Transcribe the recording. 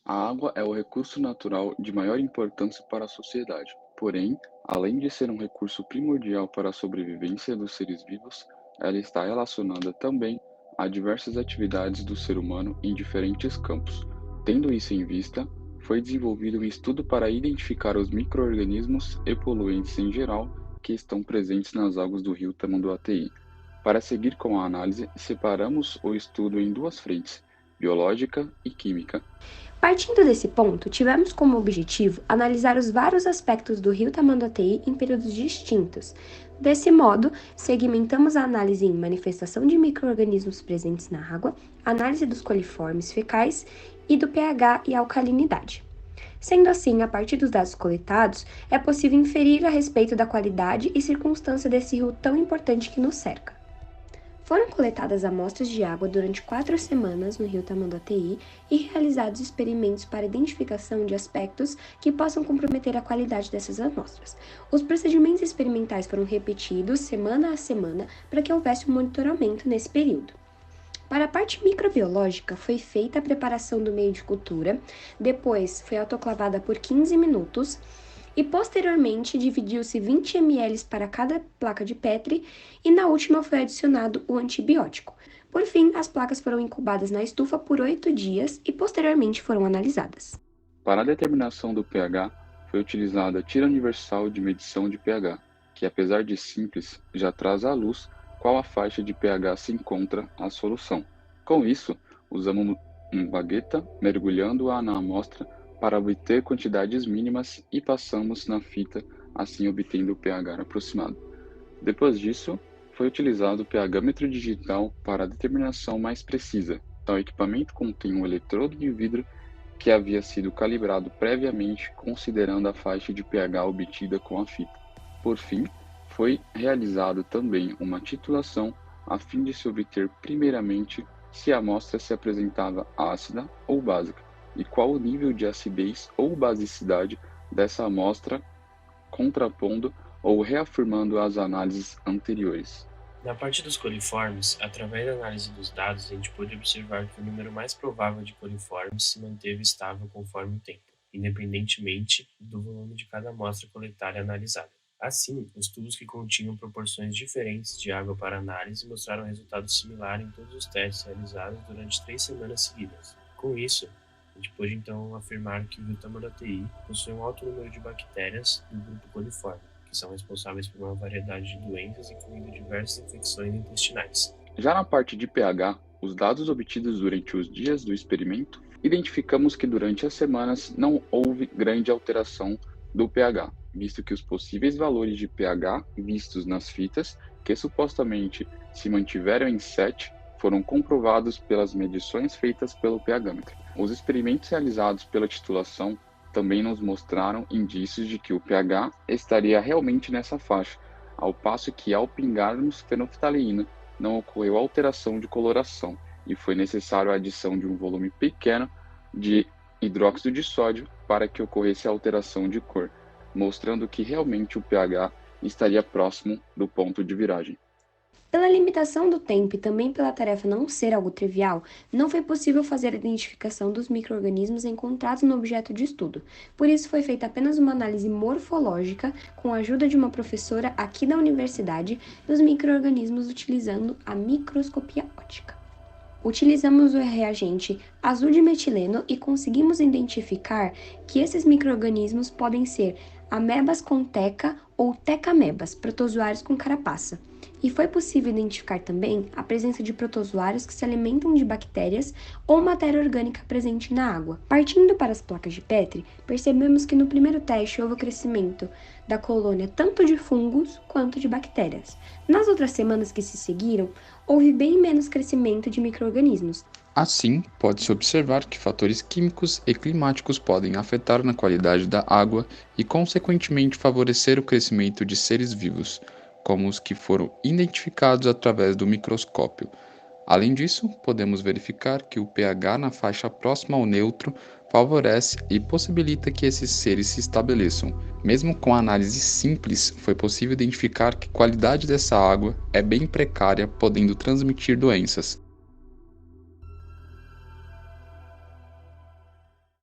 A água é o recurso natural de maior importância para a sociedade. Porém, além de ser um recurso primordial para a sobrevivência dos seres vivos, ela está relacionada também a diversas atividades do ser humano em diferentes campos. Tendo isso em vista, foi desenvolvido um estudo para identificar os micro-organismos e poluentes em geral que estão presentes nas águas do rio Tamanduateí. Para seguir com a análise, separamos o estudo em duas frentes: biológica e química. Partindo desse ponto, tivemos como objetivo analisar os vários aspectos do rio Tamanduateí em períodos distintos. Desse modo, segmentamos a análise em manifestação de micro-organismos presentes na água, análise dos coliformes fecais e do pH e alcalinidade. Sendo assim, a partir dos dados coletados, é possível inferir a respeito da qualidade e circunstância desse rio tão importante que nos cerca. Foram coletadas amostras de água durante 4 semanas no rio Tamanduateí e realizados experimentos para identificação de aspectos que possam comprometer a qualidade dessas amostras. Os procedimentos experimentais foram repetidos semana a semana para que houvesse um monitoramento nesse período. Para a parte microbiológica, foi feita a preparação do meio de cultura, depois foi autoclavada por 15 minutos e posteriormente dividiu-se 20 ml para cada placa de Petri e na última foi adicionado o antibiótico. Por fim, as placas foram incubadas na estufa por 8 dias e posteriormente foram analisadas. Para a determinação do pH, foi utilizada a tira universal de medição de pH, que apesar de simples, já traz à luz qual a faixa de pH se encontra a solução. Com isso, usamos uma bagueta mergulhando-a na amostra para obter quantidades mínimas e passamos na fita, assim obtendo o pH aproximado. Depois disso, foi utilizado o pHmetro digital para a determinação mais precisa. Tal equipamento contém um eletrodo de vidro que havia sido calibrado previamente considerando a faixa de pH obtida com a fita. Por fim, foi realizado também uma titulação a fim de se obter primeiramente se a amostra se apresentava ácida ou básica e qual o nível de acidez ou basicidade dessa amostra, contrapondo ou reafirmando as análises anteriores. Na parte dos coliformes, através da análise dos dados, a gente pôde observar que o número mais provável de coliformes se manteve estável conforme o tempo, independentemente do volume de cada amostra coletada e analisada. Assim, os tubos que continham proporções diferentes de água para análise mostraram resultado similar em todos os testes realizados durante 3 semanas seguidas. Com isso, a gente pôde então afirmar que o rio Tamanduateí possui um alto número de bactérias do grupo coliforme, que são responsáveis por uma variedade de doenças, incluindo diversas infecções intestinais. Já na parte de pH, os dados obtidos durante os dias do experimento, identificamos que durante as semanas não houve grande alteração do pH, visto que os possíveis valores de pH vistos nas fitas, que supostamente se mantiveram em 7, foram comprovados pelas medições feitas pelo pHmetro. Os experimentos realizados pela titulação também nos mostraram indícios de que o pH estaria realmente nessa faixa, ao passo que ao pingarmos fenolftaleína não ocorreu alteração de coloração e foi necessário a adição de um volume pequeno de hidróxido de sódio para que ocorresse a alteração de cor, mostrando que realmente o pH estaria próximo do ponto de viragem. Pela limitação do tempo e também pela tarefa não ser algo trivial, não foi possível fazer a identificação dos micro-organismos encontrados no objeto de estudo. Por isso, foi feita apenas uma análise morfológica, com a ajuda de uma professora aqui da universidade, dos micro-organismos utilizando a microscopia óptica. Utilizamos o reagente azul de metileno e conseguimos identificar que esses micro-organismos podem ser amebas com teca ou tecamebas, protozoários com carapaça. E foi possível identificar também a presença de protozoários que se alimentam de bactérias ou matéria orgânica presente na água. Partindo para as placas de Petri, percebemos que no primeiro teste houve o crescimento da colônia tanto de fungos quanto de bactérias. Nas outras semanas que se seguiram, houve bem menos crescimento de micro-organismos. Assim, pode-se observar que fatores químicos e climáticos podem afetar na qualidade da água e, consequentemente, favorecer o crescimento de seres vivos, como os que foram identificados através do microscópio. Além disso, podemos verificar que o pH na faixa próxima ao neutro favorece e possibilita que esses seres se estabeleçam. Mesmo com análise simples, foi possível identificar que a qualidade dessa água é bem precária, podendo transmitir doenças.